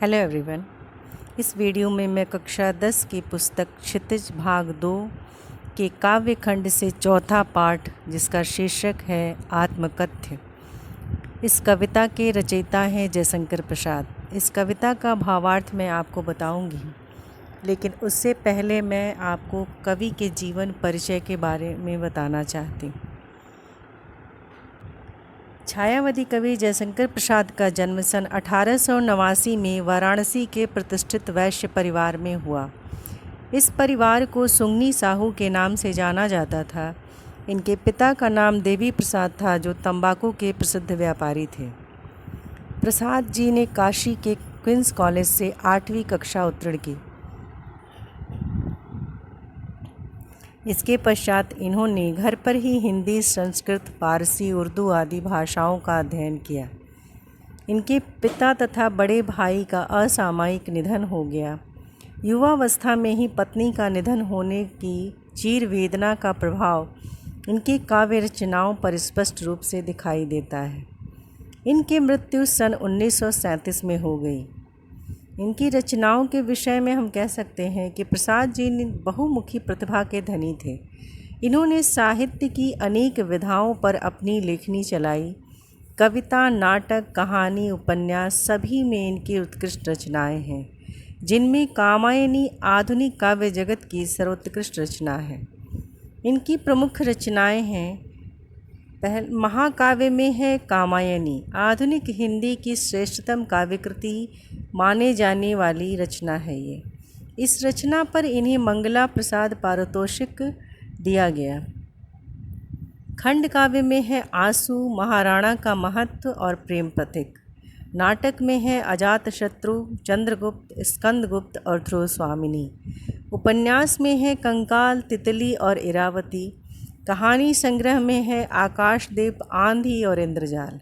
Hello everyone. इस video में मैं कक्षा 10 की पुस्तक क्षितिज भाग 2 के काव्य खंड से चौथा पाठ, जिसका शीर्षक है आत्मकथ्य। इस कविता के रचयिता हैं जयशंकर प्रसाद। इस कविता का भावार्थ मैं आपको बताऊंगी, लेकिन उससे पहले मैं आपको कवि के जीवन परिचय के बारे में बताना चाहती हूँ। छायावादी कवि जयशंकर प्रसाद का जन्म सन 1889 में वाराणसी के प्रतिष्ठित वैश्य परिवार में हुआ। इस परिवार को सुंगनी साहू के नाम से जाना जाता था। इनके पिता का नाम देवी प्रसाद था, जो तंबाकू के प्रसिद्ध व्यापारी थे। प्रसाद जी ने काशी के क्वींस कॉलेज से 8वीं कक्षा उत्तीर्ण की। इसके पश्चात इन्होंने घर पर ही हिंदी, संस्कृत, फारसी, उर्दू आदि भाषाओं का अध्ययन किया। इनके पिता तथा बड़े भाई का असामयिक निधन हो गया। युवावस्था में ही पत्नी का निधन होने की चीर वेदना का प्रभाव इनके काव्य रचनाओं पर स्पष्ट रूप से दिखाई देता है। इनकी मृत्यु सन 1937 में हो गई। इनकी रचनाओं के विषय में हम कह सकते हैं कि प्रसाद जी बहुमुखी प्रतिभा के धनी थे। इन्होंने साहित्य की अनेक विधाओं पर अपनी लेखनी चलाई। कविता, नाटक, कहानी, उपन्यास सभी में इनकी उत्कृष्ट रचनाएं हैं, जिनमें कामायनी आधुनिक काव्य जगत की सर्वोत्कृष्ट रचना है। इनकी प्रमुख रचनाएं हैं, महाकाव्य में है कामायनी, आधुनिक हिंदी की श्रेष्ठतम काव्यकृति माने जाने वाली रचना है ये। इस रचना पर इन्हें मंगला प्रसाद पारितोषिक दिया गया। खंड काव्य में है आंसू, महाराणा का महत्व और प्रेम प्रतीक। नाटक में है अजातशत्रु, चंद्रगुप्त, स्कंदगुप्त और ध्रुव स्वामिनी। उपन्यास में है कंकाल, तितली और इरावती। कहानी संग्रह में है आकाशदीप, आंधी और इंद्रजाल।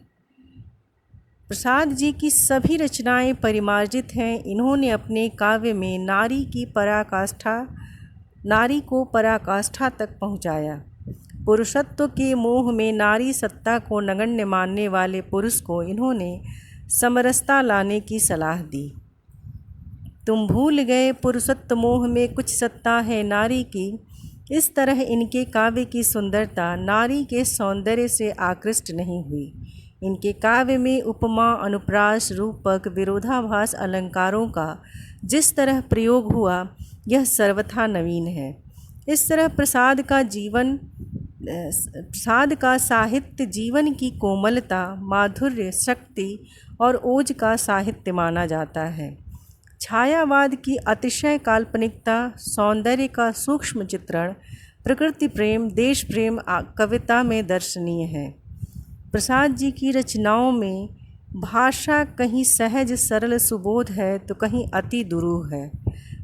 प्रसाद जी की सभी रचनाएं परिमार्जित हैं। इन्होंने अपने काव्य में नारी को पराकाष्ठा तक पहुंचाया। पुरुषत्व के मोह में नारी सत्ता को नगण्य मानने वाले पुरुष को इन्होंने समरसता लाने की सलाह दी। तुम भूल गए पुरुषत्व मोह में कुछ सत्ता है नारी की। इस तरह इनके काव्य की सुंदरता नारी के सौंदर्य से आकृष्ट नहीं हुई। इनके काव्य में उपमा, अनुप्रास, रूपक, विरोधाभास अलंकारों का जिस तरह प्रयोग हुआ, यह सर्वथा नवीन है। इस तरह प्रसाद का साहित्य जीवन की कोमलता, माधुर्य, शक्ति और ओज का साहित्य माना जाता है। छायावाद की अतिशय काल्पनिकता, सौंदर्य का सूक्ष्म चित्रण, प्रकृति प्रेम, देश प्रेम कविता में दर्शनीय है। प्रसाद जी की रचनाओं में भाषा कहीं सहज सरल सुबोध है, तो कहीं अति दुरूह है।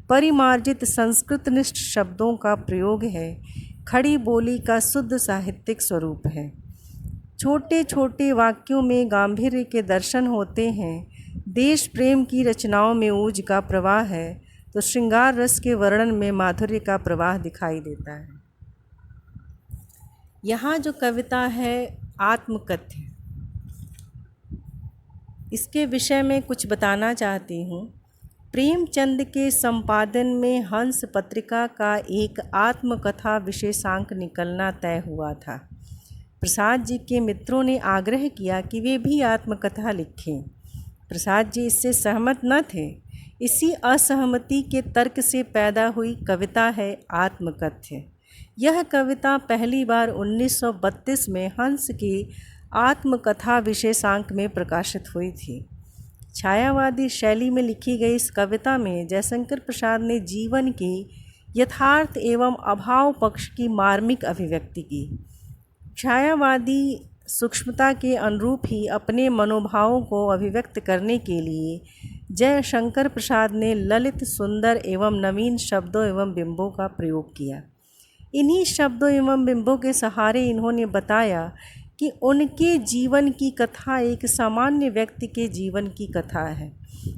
परिमार्जित संस्कृतनिष्ठ शब्दों का प्रयोग है। खड़ी बोली का शुद्ध साहित्यिक स्वरूप है। छोटे छोटे वाक्यों में गांधीर्य के दर्शन होते हैं। देश प्रेम की रचनाओं में ओज का प्रवाह है, तो श्रृंगार रस के वर्णन में माधुर्य का प्रवाह दिखाई देता है। यहाँ जो कविता है आत्मकथ्य, इसके विषय में कुछ बताना चाहती हूँ। प्रेमचंद के संपादन में हंस पत्रिका का एक आत्मकथा विशेषांक निकलना तय हुआ था। प्रसाद जी के मित्रों ने आग्रह किया कि वे भी आत्मकथा लिखें। प्रसाद जी इससे सहमत न थे। इसी असहमति के तर्क से पैदा हुई कविता है आत्मकथ्य। यह कविता पहली बार 1932 में हंस के आत्मकथा विशेषांक में प्रकाशित हुई थी। छायावादी शैली में लिखी गई इस कविता में जयशंकर प्रसाद ने जीवन के यथार्थ एवं अभाव पक्ष की मार्मिक अभिव्यक्ति की। छायावादी सूक्ष्मता के अनुरूप ही अपने मनोभावों को अभिव्यक्त करने के लिए जयशंकर प्रसाद ने ललित, सुंदर एवं नवीन शब्दों एवं बिंबों का प्रयोग किया। इन्हीं शब्दों एवं बिंबों के सहारे इन्होंने बताया कि उनके जीवन की कथा एक सामान्य व्यक्ति के जीवन की कथा है।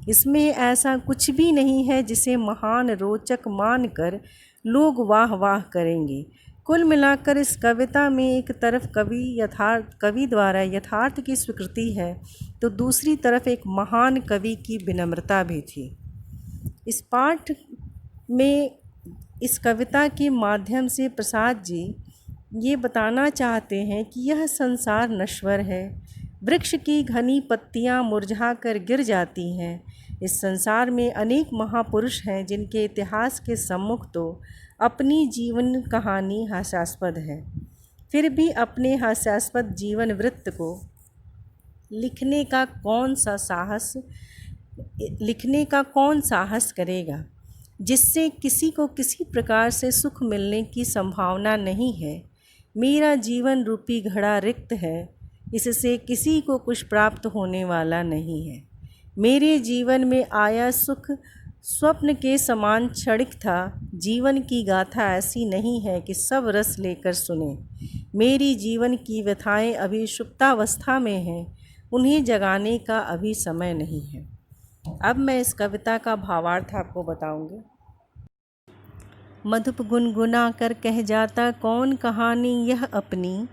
इसमें ऐसा कुछ भी नहीं है जिसे महान, रोचक मानकर लोग वाह वाह करेंगे। कुल मिलाकर इस कविता में एक तरफ कवि द्वारा यथार्थ की स्वीकृति है, तो दूसरी तरफ एक महान कवि की विनम्रता भी थी। इस पाठ में इस कविता के माध्यम से प्रसाद जी ये बताना चाहते हैं कि यह संसार नश्वर है। वृक्ष की घनी पत्तियां मुरझाकर गिर जाती हैं। इस संसार में अनेक महापुरुष हैं जिनके इतिहास के सम्मुख तो अपनी जीवन कहानी हास्यास्पद है, फिर भी अपने हास्यास्पद जीवन वृत्त को लिखने का कौन साहस करेगा, जिससे किसी को किसी प्रकार से सुख मिलने की संभावना नहीं है। मेरा जीवन रूपी घड़ा रिक्त है, इससे किसी को कुछ प्राप्त होने वाला नहीं है। मेरे जीवन में आया सुख स्वप्न के समान क्षणिक था। जीवन की गाथा ऐसी नहीं है कि सब रस लेकर सुने। मेरी जीवन की व्यथाएं अभी सुप्तावस्था में हैं, उन्हें जगाने का अभी समय नहीं है। अब मैं इस कविता का भावार्थ आपको बताऊंगी। मधुप गुनगुना कर कह जाता कौन कहानी यह अपनी,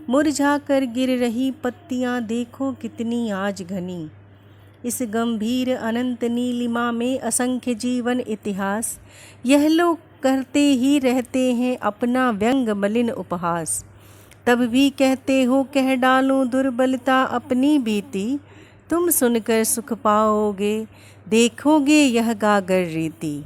मुरझा कर गिर रही पत्तियां देखो कितनी आज घनी। इस गंभीर अनंत नीलिमा में असंख्य जीवन इतिहास, यह लोग करते ही रहते हैं अपना व्यंग मलिन उपहास। तब भी कहते हो कह डालो दुर्बलता अपनी बीती, तुम सुनकर सुख पाओगे देखोगे यह गागर रीति।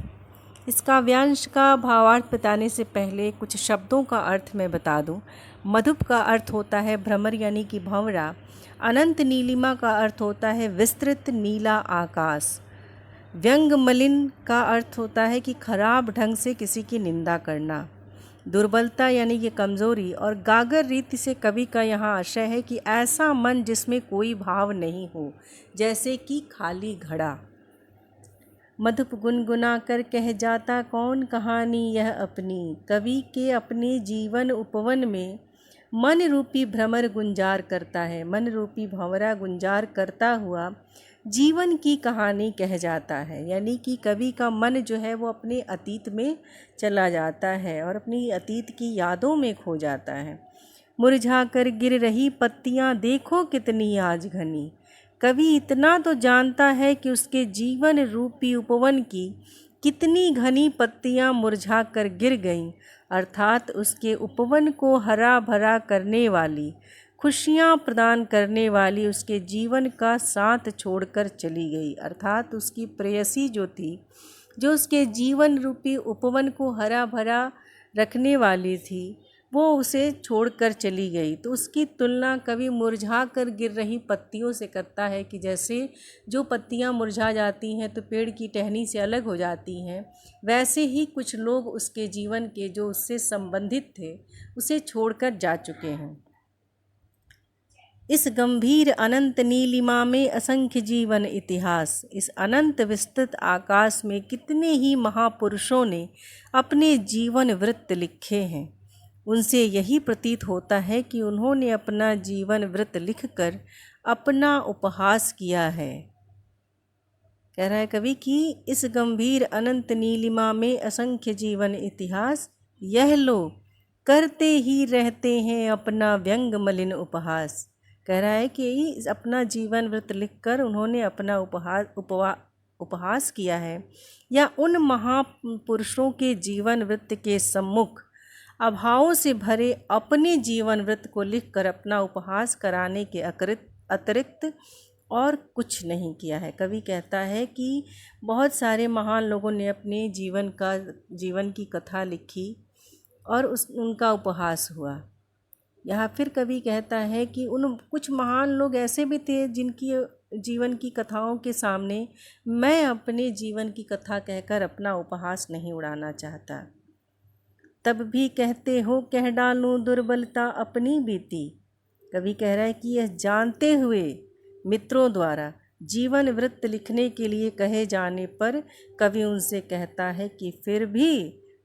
इस काव्यांश का भावार्थ बताने से पहले कुछ शब्दों का अर्थ मैं बता दूं। मधुप का अर्थ होता है भ्रमर यानी कि भंवरा। अनंत नीलिमा का अर्थ होता है विस्तृत नीला आकाश। व्यंग मलिन का अर्थ होता है कि खराब ढंग से किसी की निंदा करना। दुर्बलता यानी कि कमज़ोरी। और गागर रीति से कवि का यहाँ आशय है कि ऐसा मन जिसमें कोई भाव नहीं हो, जैसे कि खाली घड़ा। मधुप गुनगुना कर कह जाता कौन कहानी यह अपनी। कवि के अपने जीवन उपवन में मन रूपी भ्रमर गुंजार करता है। मन रूपी भंवरा गुंजार करता हुआ जीवन की कहानी कह जाता है। यानी कि कवि का मन जो है वो अपने अतीत में चला जाता है और अपनी अतीत की यादों में खो जाता है। मुरझा कर गिर रही पत्तियां देखो कितनी आज घनी। कवि इतना तो जानता है कि उसके जीवन रूपी उपवन की कितनी घनी पत्तियां मुरझा कर गिर गईं, अर्थात उसके उपवन को हरा भरा करने वाली, खुशियां प्रदान करने वाली उसके जीवन का साथ छोड़कर चली गई। अर्थात उसकी प्रेयसी जो थी, जो उसके जीवन रूपी उपवन को हरा भरा रखने वाली थी, वो उसे छोड़कर चली गई। तो उसकी तुलना कवि मुरझा कर गिर रही पत्तियों से करता है कि जैसे जो पत्तियां मुरझा जाती हैं तो पेड़ की टहनी से अलग हो जाती हैं, वैसे ही कुछ लोग उसके जीवन के जो उससे संबंधित थे उसे छोड़कर जा चुके हैं। इस गंभीर अनंत नीलिमा में असंख्य जीवन इतिहास। इस अनंत विस्तृत आकाश में कितने ही महापुरुषों ने अपने जीवन वृत्त लिखे हैं। उनसे यही प्रतीत होता है कि उन्होंने अपना जीवन वृत्त लिखकर अपना उपहास किया है। कह रहा है कवि कि इस गंभीर अनंत नीलिमा में असंख्य जीवन इतिहास, यह लोग करते ही रहते हैं अपना व्यंग मलिन उपहास। कह रहा है कि अपना जीवन वृत्त लिखकर उन्होंने अपना उपहास किया है, या उन महापुरुषों के जीवन वृत्त के सम्मुख अभावों से भरे अपने जीवन वृत्त को लिखकर अपना उपहास कराने के अतिरिक्त और कुछ नहीं किया है। कवि कहता है कि बहुत सारे महान लोगों ने अपने जीवन की कथा लिखी और उनका उपहास हुआ। यहाँ फिर कवि कहता है कि उन कुछ महान लोग ऐसे भी थे जिनकी जीवन की कथाओं के सामने मैं अपने जीवन की कथा कहकर अपना उपहास नहीं उड़ाना चाहता। तब भी कहते हो कह डालूं दुर्बलता अपनी बीती। कवि कह रहा है कि यह जानते हुए मित्रों द्वारा जीवन वृत्त लिखने के लिए कहे जाने पर कवि उनसे कहता है कि फिर भी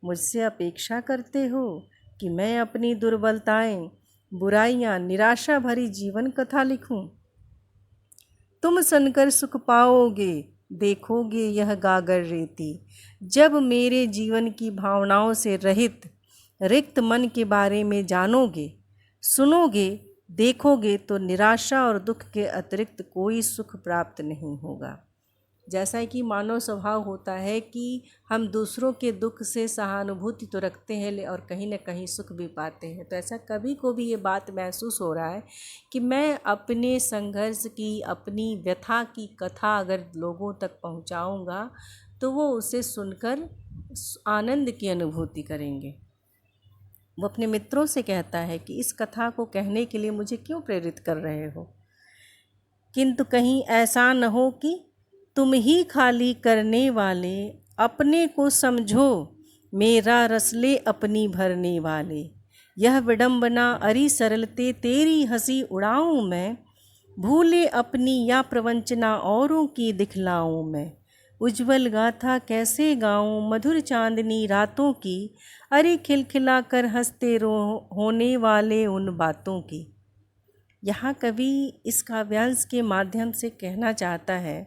मुझसे अपेक्षा करते हो कि मैं अपनी दुर्बलताएं, बुराइयां, निराशा भरी जीवन कथा लिखूं। तुम सुनकर सुख पाओगे देखोगे यह गागर रीति। जब मेरे जीवन की भावनाओं से रहित रिक्त मन के बारे में जानोगे, सुनोगे, देखोगे तो निराशा और दुख के अतिरिक्त कोई सुख प्राप्त नहीं होगा। जैसा कि मानव स्वभाव होता है कि हम दूसरों के दुख से सहानुभूति तो रखते हैं और कहीं न कहीं सुख भी पाते हैं। तो ऐसा कभी को भी ये बात महसूस हो रहा है कि मैं अपने संघर्ष की, अपनी व्यथा की कथा अगर लोगों तक पहुंचाऊंगा तो वो उसे सुनकर आनंद की अनुभूति करेंगे। वो अपने मित्रों से कहता है कि इस कथा को कहने के लिए मुझे क्यों प्रेरित कर रहे हो, किंतु कहीं ऐसा न हो कि तुम ही खाली करने वाले अपने को समझो, मेरा रसले अपनी भरने वाले। यह विडंबना अरी सरलते तेरी हंसी उड़ाऊं मैं, भूले अपनी या प्रवंचना औरों की दिखलाऊं मैं। उज्ज्वल गाथा कैसे गाऊं मधुर चांदनी रातों की, अरे खिलखिला कर हंसते होने वाले उन बातों की। यहाँ कवि इस काव्यांश के माध्यम से कहना चाहता है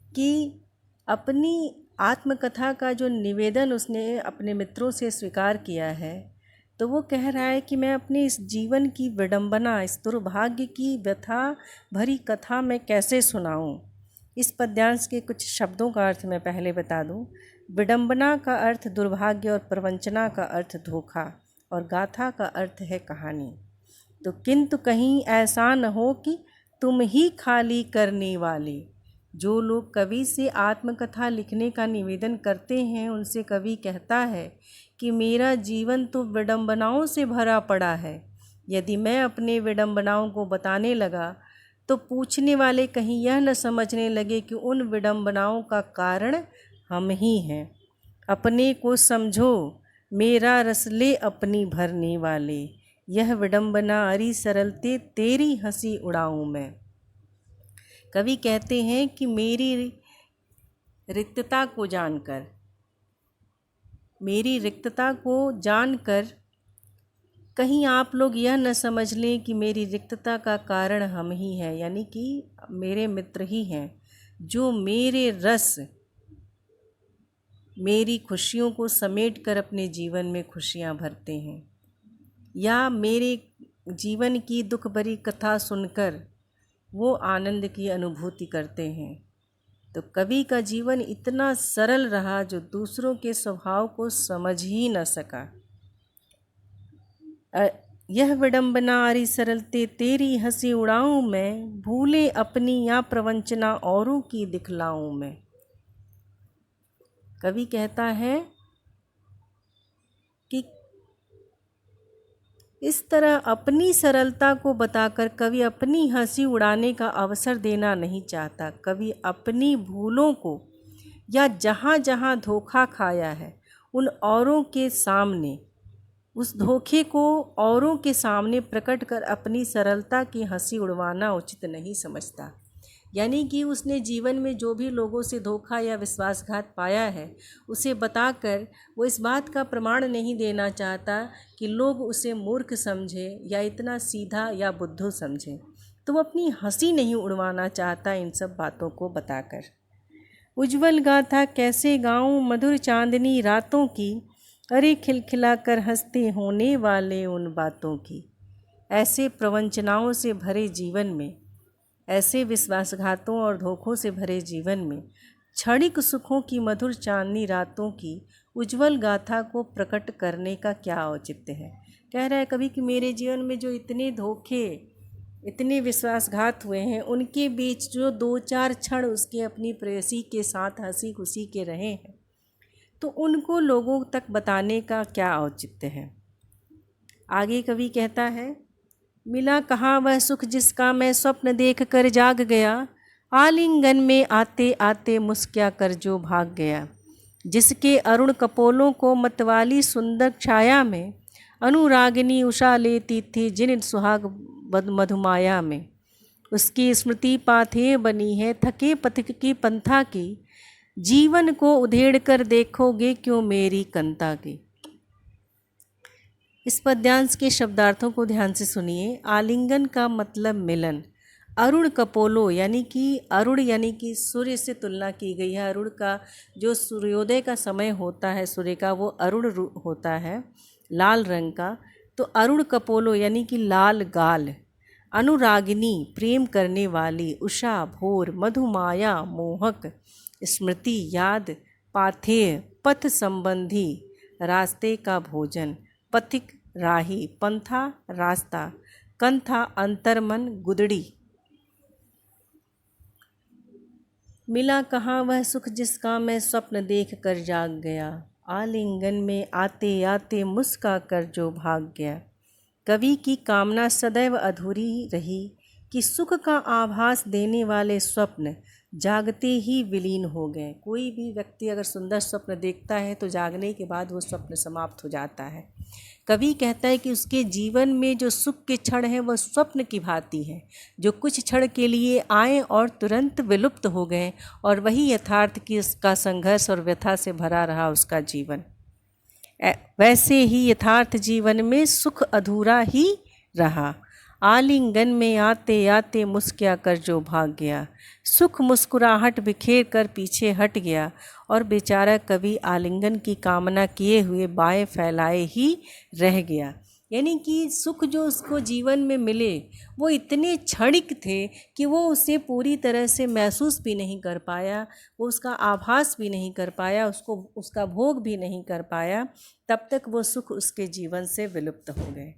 कि अपनी आत्मकथा का जो निवेदन उसने अपने मित्रों से स्वीकार किया है, तो वो कह रहा है कि मैं अपने इस जीवन की विडंबना, इस दुर्भाग्य की व्यथा भरी कथा मैं कैसे सुनाऊं। इस पद्यांश के कुछ शब्दों का अर्थ मैं पहले बता दूं। विडंबना का अर्थ दुर्भाग्य और प्रवंचना का अर्थ धोखा और गाथा का अर्थ है कहानी। तो किंतु कहीं ऐसा न हो कि तुम ही खाली करने वाले। जो लोग कवि से आत्मकथा लिखने का निवेदन करते हैं उनसे कवि कहता है कि मेरा जीवन तो विडंबनाओं से भरा पड़ा है। यदि मैं अपने विडंबनाओं को बताने लगा तो पूछने वाले कहीं यह न समझने लगे कि उन विडंबनाओं का कारण हम ही हैं। अपने को समझो, मेरा रसले अपनी भरने वाले। यह विडंबना अरी सरलते तेरी हंसी उड़ाऊं मैं। कवि कहते हैं कि मेरी रिक्तता को जानकर, मेरी रिक्तता को जानकर कहीं आप लोग यह न समझ लें कि मेरी रिक्तता का कारण हम ही हैं, यानी कि मेरे मित्र ही हैं जो मेरे रस, मेरी खुशियों को समेट कर अपने जीवन में खुशियाँ भरते हैं, या मेरे जीवन की दुख भरी कथा सुनकर वो आनंद की अनुभूति करते हैं। तो कवि का जीवन इतना सरल रहा जो दूसरों के स्वभाव को समझ ही न सका। यह विडंबना अरी सरलते तेरी हंसी उड़ाऊं मैं, भूले अपनी या प्रवंचना औरों की दिखलाऊं मैं। कवि कहता है कि इस तरह अपनी सरलता को बताकर कवि अपनी हंसी उड़ाने का अवसर देना नहीं चाहता। कवि अपनी भूलों को या जहाँ जहाँ धोखा खाया है उन औरों के सामने, उस धोखे को औरों के सामने प्रकट कर अपनी सरलता की हंसी उड़वाना उचित नहीं समझता। यानी कि उसने जीवन में जो भी लोगों से धोखा या विश्वासघात पाया है उसे बताकर वो इस बात का प्रमाण नहीं देना चाहता कि लोग उसे मूर्ख समझे या इतना सीधा या बुद्धू समझे। तो वो अपनी हंसी नहीं उड़वाना चाहता इन सब बातों को बताकर। उज्ज्वल गाथा कैसे गाऊं मधुर चांदनी रातों की, अरे खिलखिला कर हंसते होने वाले उन बातों की। ऐसे प्रवंचनाओं से भरे जीवन में, ऐसे विश्वासघातों और धोखों से भरे जीवन में क्षणिक सुखों की मधुर चांदनी रातों की उज्ज्वल गाथा को प्रकट करने का क्या औचित्य है। कह रहा है कभी कि मेरे जीवन में जो इतने धोखे, इतने विश्वासघात हुए हैं, उनके बीच जो 2-4 क्षण उसके अपनी प्रेयसी के साथ हंसी खुशी के रहे हैं, तो उनको लोगों तक बताने का क्या औचित्य है। आगे कवि कहता है, मिला कहाँ वह सुख जिसका मैं स्वप्न देख कर जाग गया, आलिंगन में आते आते मुस्किया कर जो भाग गया। जिसके अरुण कपोलों को मतवाली सुंदर छाया में, अनुरागिनी उषा लेती थी जिन सुहाग मधुमाया में। उसकी स्मृति पाथे बनी है थके पथिक की पंथा की, जीवन को उधेड़ कर देखोगे क्यों मेरी कंता की। इस पद्यांश के शब्दार्थों को ध्यान से सुनिए। आलिंगन का मतलब मिलन। अरुण कपोलो यानी कि सूर्य से तुलना की गई है। अरुण का जो सूर्योदय का समय होता है सूर्य का, वो अरुण होता है। लाल रंग का, तो अरुण कपोलो यानी कि लाल गाल, अनुरागिनी प्रेम करने वाली, उषा भोर, मधुमाया मोहक, स्मृति याद, पाथेय पथ संबंधी, रास्ते का भोजन, पथिक राही, पंथा रास्ता, कंथा अंतर्मन, गुदड़ी। मिला कहाँ वह सुख जिसका मैं स्वप्न देख कर जाग गया, आलिंगन में आते आते मुस्का कर जो भाग गया। कवि की कामना सदैव अधूरी रही कि सुख का आभास देने वाले स्वप्न जागते ही विलीन हो गए। कोई भी व्यक्ति अगर सुंदर स्वप्न देखता है तो जागने के बाद वो स्वप्न समाप्त हो जाता है। कवि कहता है कि उसके जीवन में जो सुख के क्षण हैं वह स्वप्न की भांति है, जो कुछ क्षण के लिए आए और तुरंत विलुप्त हो गए, और वही यथार्थ की उसका संघर्ष और व्यथा से भरा रहा उसका जीवन। वैसे ही यथार्थ जीवन में सुख अधूरा ही रहा। आलिंगन में आते आते मुस्किया कर जो भाग गया, सुख मुस्कुराहट बिखेर कर पीछे हट गया, और बेचारा कवि आलिंगन की कामना किए हुए बाएं फैलाए ही रह गया। यानी कि सुख जो उसको जीवन में मिले वो इतने क्षणिक थे कि वो उसे पूरी तरह से महसूस भी नहीं कर पाया, वो उसका आभास भी नहीं कर पाया, उसको उसका भोग भी नहीं कर पाया। तब तक वो सुख उसके जीवन से विलुप्त हो गए।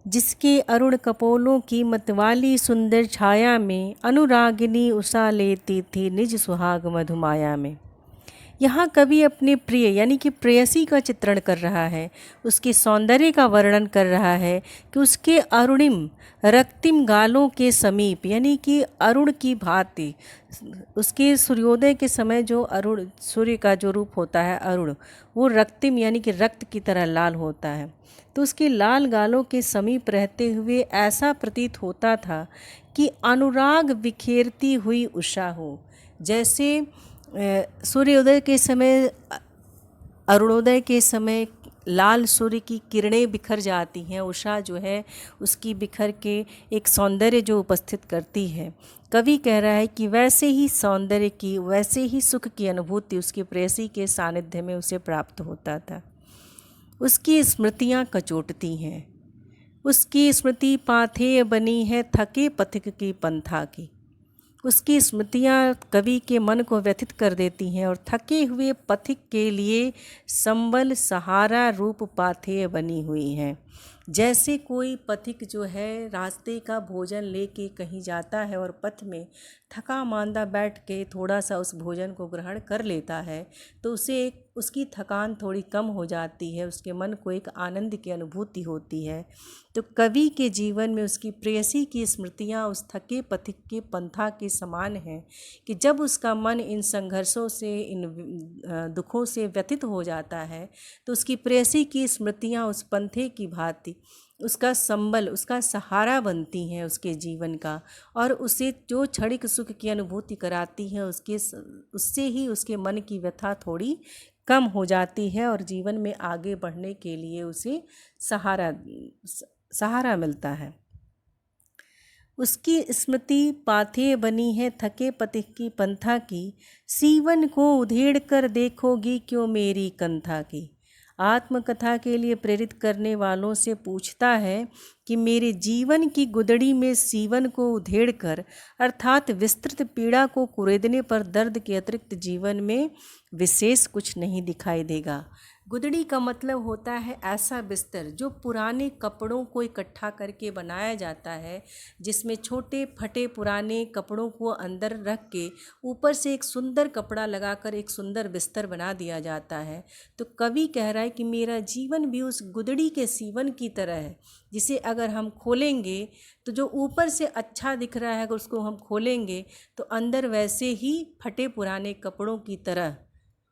जिसके अरुण कपोलों की मतवाली सुंदर छाया में अनुरागिनी उषा लेती थी निज सुहाग मधुमाया में। यहाँ कवि अपने प्रिय यानी कि प्रेयसी का चित्रण कर रहा है, उसके सौंदर्य का वर्णन कर रहा है कि उसके अरुणिम रक्तिम गालों के समीप यानी कि अरुण की भांति, उसके सूर्योदय के समय जो अरुण सूर्य का जो रूप होता है अरुण, वो रक्तिम यानी कि रक्त की तरह लाल होता है। तो उसके लाल गालों के समीप रहते हुए ऐसा प्रतीत होता था कि अनुराग बिखेरती हुई उषा हो। जैसे सूर्योदय के समय, अरुणोदय के समय लाल सूर्य की किरणें बिखर जाती हैं, उषा जो है उसकी बिखर के एक सौंदर्य जो उपस्थित करती है। कवि कह रहा है कि वैसे ही सौंदर्य की, वैसे ही सुख की अनुभूति उसकी प्रेयसी के सानिध्य में उसे प्राप्त होता था। उसकी स्मृतियाँ कचोटती हैं, उसकी स्मृति पाथेय बनी है थके पथिक की पंथा की। उसकी स्मृतियाँ कवि के मन को व्यथित कर देती हैं और थके हुए पथिक के लिए संबल सहारा रूप पाथेय बनी हुई हैं। जैसे कोई पथिक जो है रास्ते का भोजन लेके कहीं जाता है और पथ में थका मांदा बैठ के थोड़ा सा उस भोजन को ग्रहण कर लेता है तो उसे उसकी थकान थोड़ी कम हो जाती है, उसके मन को एक आनंद की अनुभूति होती है। तो कवि के जीवन में उसकी प्रेयसी की स्मृतियाँ उस थके पथिक के पंथा के समान हैं कि जब उसका मन इन संघर्षों से, इन दुखों से व्यथित हो जाता है तो उसकी प्रेयसी की स्मृतियाँ उस पंथे की भांति उसका संबल, उसका सहारा बनती हैं उसके जीवन का, और उसे जो क्षणिक सुख की अनुभूति कराती हैं उससे ही उसके मन की व्यथा थोड़ी कम हो जाती है और जीवन में आगे बढ़ने के लिए उसे सहारा मिलता है। उसकी स्मृति पाथेय बनी है थके पथिक की पंथा की, सीवन को उधेड़ कर देखोगी क्यों मेरी कंथा की। आत्मकथा के लिए प्रेरित करने वालों से पूछता है कि मेरे जीवन की गुदड़ी में सीवन को उधेड़कर अर्थात विस्तृत पीड़ा को कुरेदने पर दर्द के अतिरिक्त जीवन में विशेष कुछ नहीं दिखाई देगा। गुदड़ी का मतलब होता है ऐसा बिस्तर जो पुराने कपड़ों को इकट्ठा करके बनाया जाता है, जिसमें छोटे फटे पुराने कपड़ों को अंदर रख के ऊपर से एक सुंदर कपड़ा लगाकर एक सुंदर बिस्तर बना दिया जाता है। तो कवि कह रहा है कि मेरा जीवन भी उस गुदड़ी के सीवन की तरह है, जिसे अगर हम खोलेंगे तो जो ऊपर से अच्छा दिख रहा है अगर उसको हम खोलेंगे तो अंदर वैसे ही फटे पुराने कपड़ों की तरह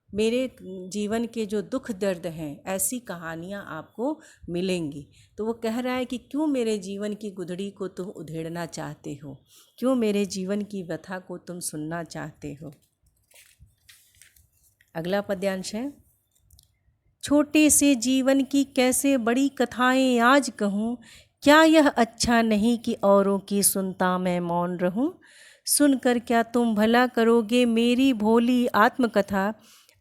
मेरे जीवन के जो दुख दर्द हैं ऐसी कहानियाँ आपको मिलेंगी। तो वो कह रहा है कि क्यों मेरे जीवन की गुदड़ी को तुम उधेड़ना चाहते हो, क्यों मेरे जीवन की व्यथा को तुम सुनना चाहते हो। अगला पद्यांश है, छोटे से जीवन की कैसे बड़ी कथाएं आज कहूँ, क्या यह अच्छा नहीं कि औरों की सुनता मैं मौन रहूँ। सुनकर क्या तुम भला करोगे मेरी भोली आत्मकथा,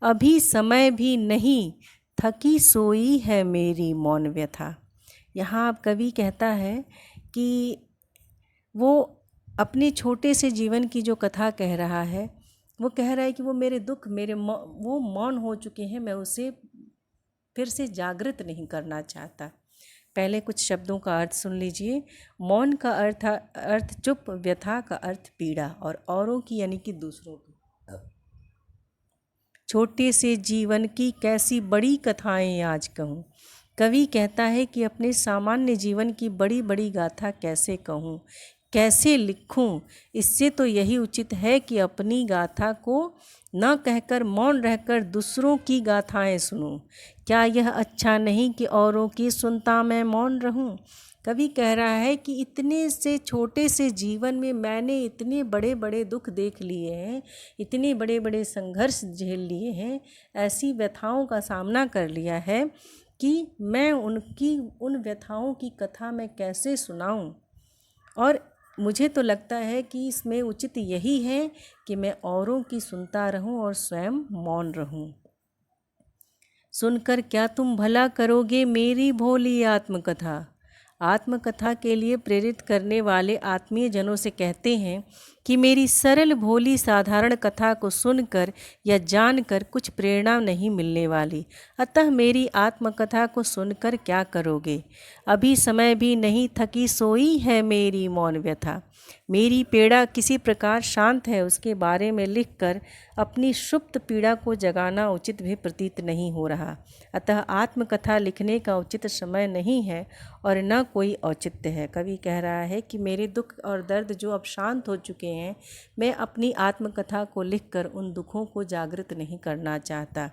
अभी समय भी नहीं थकी सोई है मेरी मौन व्यथा। यहाँ अब कवि कहता है कि वो अपने छोटे से जीवन की जो कथा कह रहा है, वो कह रहा है कि वो मेरे दुख वो मौन हो चुके हैं, मैं उसे फिर से जागृत नहीं करना चाहता। पहले कुछ शब्दों का अर्थ सुन लीजिए। मौन का अर्थ चुप, व्यथा का अर्थ पीड़ा, और औरों की यानी कि दूसरों की। छोटे से जीवन की कैसी बड़ी कथाएं आज कहूँ। कवि कहता है कि अपने सामान्य जीवन की बड़ी बड़ी गाथा कैसे कहूँ, कैसे लिखूँ। इससे तो यही उचित है कि अपनी गाथा को न कहकर मौन रहकर दूसरों की गाथाएं सुनूं। क्या यह अच्छा नहीं कि औरों की सुनता मैं मौन रहूं। कवि कह रहा है कि इतने से छोटे से जीवन में मैंने इतने बड़े बड़े दुख देख लिए हैं, इतने बड़े बड़े संघर्ष झेल लिए हैं, ऐसी व्यथाओं का सामना कर लिया है कि मैं उन व्यथाओं की कथा मैं कैसे सुनाऊं। और मुझे तो लगता है कि इसमें उचित यही है कि मैं औरों की सुनता रहूं और स्वयं मौन रहूं। सुनकर क्या तुम भला करोगे मेरी भोली आत्मकथा। आत्मकथा के लिए प्रेरित करने वाले आत्मीय जनों से कहते हैं कि मेरी सरल भोली साधारण कथा को सुनकर या जानकर कुछ प्रेरणा नहीं मिलने वाली, अतः मेरी आत्मकथा को सुनकर क्या करोगे। अभी समय भी नहीं, थकी सोई है मेरी मौन व्यथा। मेरी पीड़ा किसी प्रकार शांत है, उसके बारे में लिखकर अपनी सुप्त पीड़ा को जगाना उचित भी प्रतीत नहीं हो रहा। अतः आत्मकथा लिखने का उचित समय नहीं है और न कोई औचित्य है। कवि कह रहा है कि मेरे दुख और दर्द जो अब शांत हो चुके हैं, मैं अपनी आत्मकथा को लिखकर उन दुखों को जागृत नहीं करना चाहता।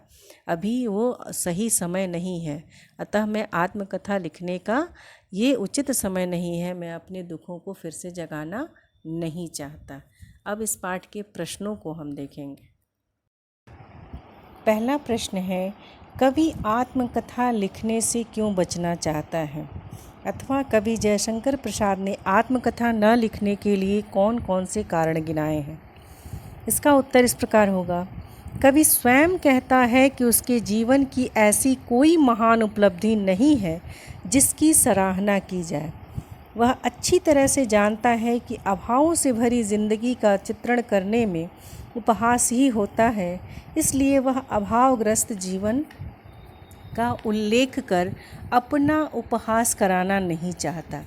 अभी वो सही समय नहीं है, अतः मैं आत्मकथा लिखने का ये उचित समय नहीं है। मैं अपने दुखों को फिर से जगाना नहीं चाहता। अब इस पाठ के प्रश्नों को हम देखेंगे। पहला प्रश्न है, कवि आत्मकथा लिखने से क्यों बचना चाहता है, अथवा कवि जयशंकर प्रसाद ने आत्मकथा न लिखने के लिए कौन कौन से कारण गिनाए हैं। इसका उत्तर इस प्रकार होगा। कवि स्वयं कहता है कि उसके जीवन की ऐसी कोई महान उपलब्धि नहीं है जिसकी सराहना की जाए। वह अच्छी तरह से जानता है कि अभावों से भरी जिंदगी का चित्रण करने में उपहास ही होता है, इसलिए वह अभावग्रस्त जीवन का उल्लेख कर अपना उपहास कराना नहीं चाहता।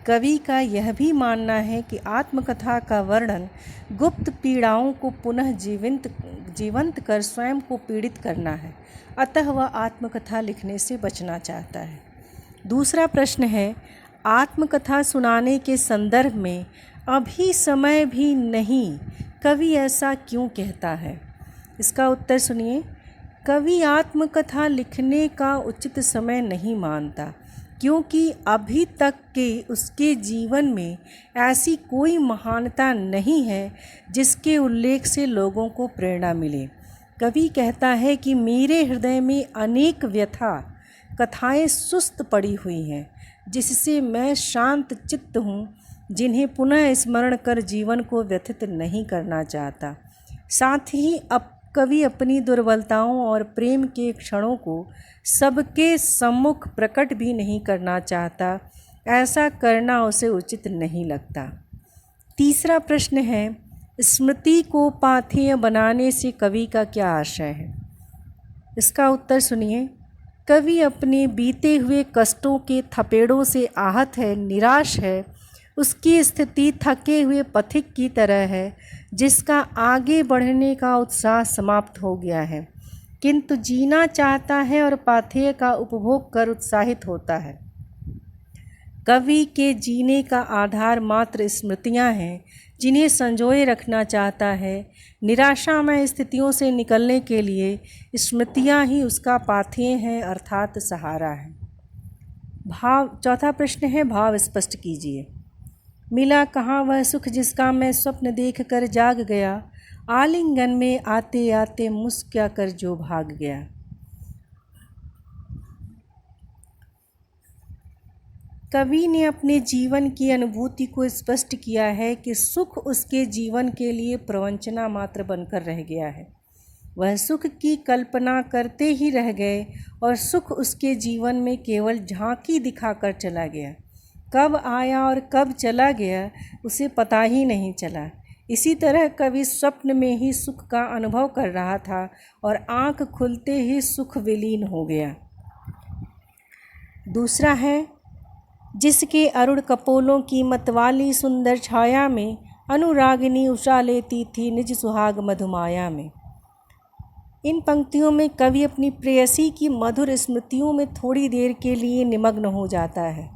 कवि का यह भी मानना है कि आत्मकथा का वर्णन गुप्त पीड़ाओं को पुनः जीवंत कर स्वयं को पीड़ित करना है, अतः वह आत्मकथा लिखने से बचना चाहता है। दूसरा प्रश्न है, आत्मकथा सुनाने के संदर्भ में अभी समय भी नहीं, कवि ऐसा क्यों कहता है। इसका उत्तर सुनिए। कवि आत्मकथा लिखने का उचित समय नहीं मानता क्योंकि अभी तक के उसके जीवन में ऐसी कोई महानता नहीं है जिसके उल्लेख से लोगों को प्रेरणा मिले। कवि कहता है कि मेरे हृदय में अनेक व्यथा कथाएं सुस्त पड़ी हुई हैं, जिससे मैं शांत चित्त हूँ, जिन्हें पुनः स्मरण कर जीवन को व्यथित नहीं करना चाहता। साथ ही अब कवि अपनी दुर्बलताओं और प्रेम के क्षणों को सबके सम्मुख प्रकट भी नहीं करना चाहता। ऐसा करना उसे उचित नहीं लगता। तीसरा प्रश्न है, स्मृति को पाथेय बनाने से कवि का क्या आशय है। इसका उत्तर सुनिए। कवि अपने बीते हुए कष्टों के थपेड़ों से आहत है, निराश है। उसकी स्थिति थके हुए पथिक की तरह है जिसका आगे बढ़ने का उत्साह समाप्त हो गया है, किंतु जीना चाहता है और पाथेय का उपभोग कर उत्साहित होता है। कवि के जीने का आधार मात्र स्मृतियां हैं जिन्हें संजोए रखना चाहता है। निराशामय स्थितियों से निकलने के लिए स्मृतियां ही उसका पाथेय है, अर्थात सहारा है। चौथा प्रश्न है, भाव स्पष्ट कीजिए। मिला कहाँ वह सुख जिसका मैं स्वप्न देख कर जाग गया, आलिंगन में आते आते मुस्कुरा कर जो भाग गया। कवि ने अपने जीवन की अनुभूति को स्पष्ट किया है कि सुख उसके जीवन के लिए प्रवंचना मात्र बनकर रह गया है। वह सुख की कल्पना करते ही रह गए और सुख उसके जीवन में केवल झांकी दिखाकर चला गया। कब आया और कब चला गया उसे पता ही नहीं चला। इसी तरह कवि स्वप्न में ही सुख का अनुभव कर रहा था और आँख खुलते ही सुख विलीन हो गया। दूसरा है, जिसके अरुण कपोलों की मतवाली सुंदर छाया में अनुरागिनी उषा लेती थी निज सुहाग मधुमाया में। इन पंक्तियों में कवि अपनी प्रेयसी की मधुर स्मृतियों में थोड़ी देर के लिए निमग्न हो जाता है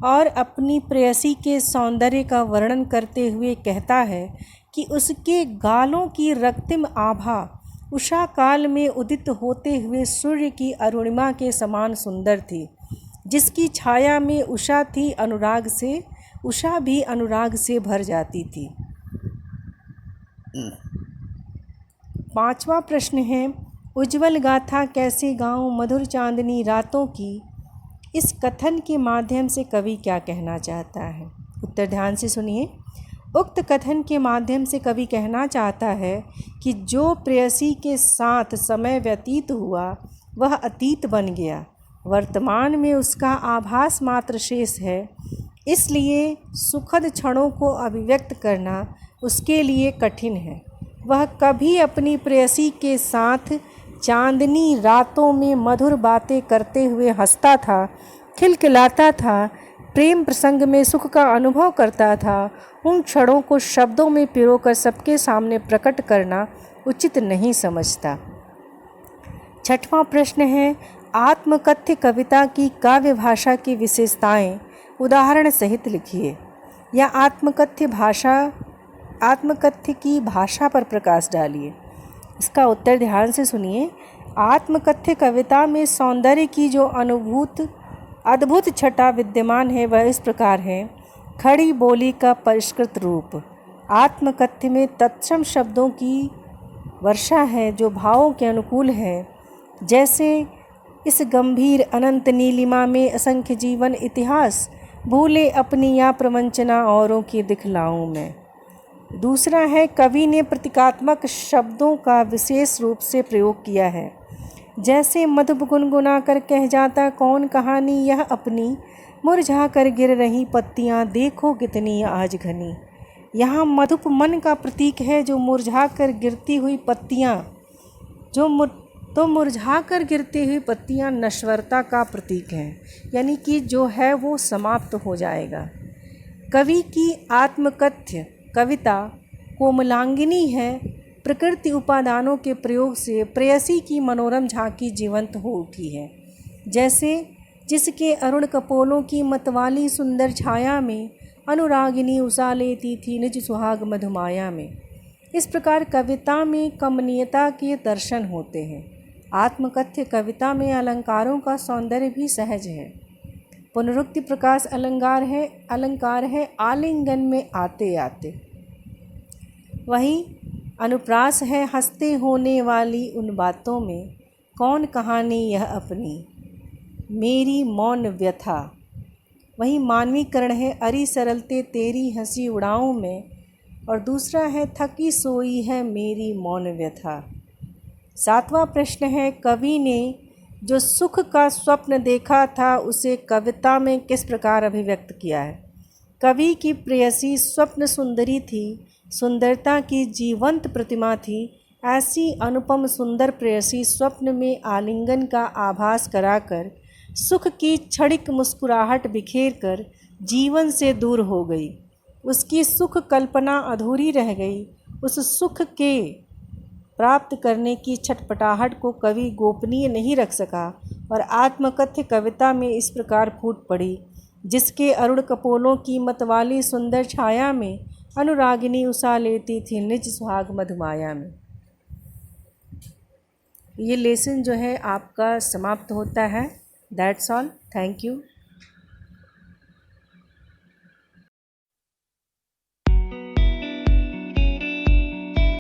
और अपनी प्रेयसी के सौंदर्य का वर्णन करते हुए कहता है कि उसके गालों की रक्तिम आभा उषा काल में उदित होते हुए सूर्य की अरुणिमा के समान सुंदर थी। जिसकी छाया में उषा थी अनुराग से, उषा भी अनुराग से भर जाती थी। 5वां प्रश्न है, उज्ज्वल गाथा कैसे गाऊं मधुर चांदनी रातों की। इस कथन के माध्यम से कवि क्या कहना चाहता है? उत्तर ध्यान से सुनिए। उक्त कथन के माध्यम से कवि कहना चाहता है कि जो प्रेयसी के साथ समय व्यतीत हुआ वह अतीत बन गया, वर्तमान में उसका आभास मात्र शेष है। इसलिए सुखद क्षणों को अभिव्यक्त करना उसके लिए कठिन है। वह कभी अपनी प्रेयसी के साथ चांदनी रातों में मधुर बातें करते हुए हंसता था, खिलखिलाता था, प्रेम प्रसंग में सुख का अनुभव करता था। उन क्षणों को शब्दों में पिरोकर सबके सामने प्रकट करना उचित नहीं समझता। 6वां प्रश्न है, आत्मकथ्य कविता की काव्य भाषा की विशेषताएं उदाहरण सहित लिखिए या आत्मकथ्य की भाषा पर प्रकाश डालिए। इसका उत्तर ध्यान से सुनिए। आत्मकथ्य कविता में सौंदर्य की जो अद्भुत छटा विद्यमान है वह इस प्रकार है। खड़ी बोली का परिष्कृत रूप। आत्मकथ्य में तत्सम शब्दों की वर्षा है जो भावों के अनुकूल है। जैसे इस गंभीर अनंत नीलिमा में असंख्य जीवन इतिहास भूले अपनी या प्रवंचना औरों की दिखलाऊं मैं। दूसरा है, कवि ने प्रतीकात्मक शब्दों का विशेष रूप से प्रयोग किया है। जैसे मधुप गुनगुना कर कह जाता कौन कहानी यह अपनी, मुरझा कर गिर रही पत्तियां देखो कितनी आज घनी। यहाँ मधुप मन का प्रतीक है जो मुरझा कर गिरती हुई पत्तियां मुरझा कर गिरती हुई पत्तियां नश्वरता का प्रतीक है, यानी कि जो है वो समाप्त हो जाएगा। कवि की आत्मकथ्य कविता कोमलांगिनी है। प्रकृति उपादानों के प्रयोग से प्रेयसी की मनोरम झांकी जीवंत हो उठी है। जैसे जिसके अरुण कपोलों की मतवाली सुंदर छाया में अनुरागिनी उषा लेती थी निज सुहाग मधुमाया में। इस प्रकार कविता में कमनीयता के दर्शन होते हैं। आत्मकथ्य कविता में अलंकारों का सौंदर्य भी सहज है। पुनरुक्ति प्रकाश अलंकार है आलिंगन में आते आते। वही अनुप्रास है हंसते होने वाली उन बातों में कौन कहानी यह अपनी, मेरी मौन व्यथा। वही मानवीकरण है अरी सरलते तेरी हंसी उड़ाऊं में। और दूसरा है थकी सोई है मेरी मौन व्यथा। 7वां प्रश्न है, कवि ने जो सुख का स्वप्न देखा था उसे कविता में किस प्रकार अभिव्यक्त किया है? कवि की प्रेयसी स्वप्न सुंदरी थी, सुंदरता की जीवंत प्रतिमा थी। ऐसी अनुपम सुंदर प्रेयसी स्वप्न में आलिंगन का आभास कराकर सुख की क्षणिक मुस्कुराहट बिखेर कर जीवन से दूर हो गई। उसकी सुख कल्पना अधूरी रह गई। उस सुख के प्राप्त करने की छटपटाहट को कवि गोपनीय नहीं रख सका और आत्मकथ्य कविता में इस प्रकार फूट पड़ी। जिसके अरुण कपोलों की मतवाली सुंदर छाया में अनुरागिनी उषा लेती थी निज सुहाग मधुमाया में। ये लेसन जो है आपका समाप्त होता है। That's all. Thank you.